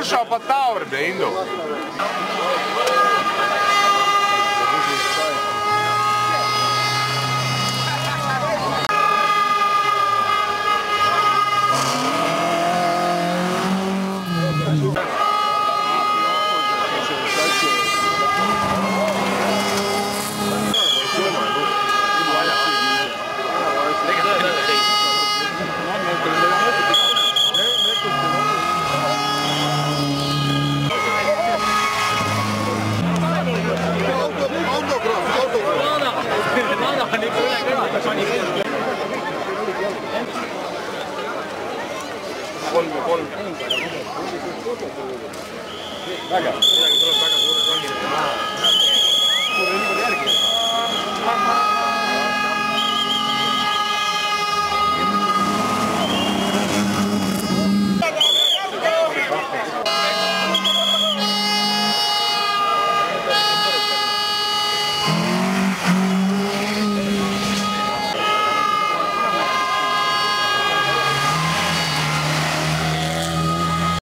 slušao pa Taur, bre, Indo. Kolm. Väga. Midagi tuleb väga suure rongile. Suure niimoodi järgi.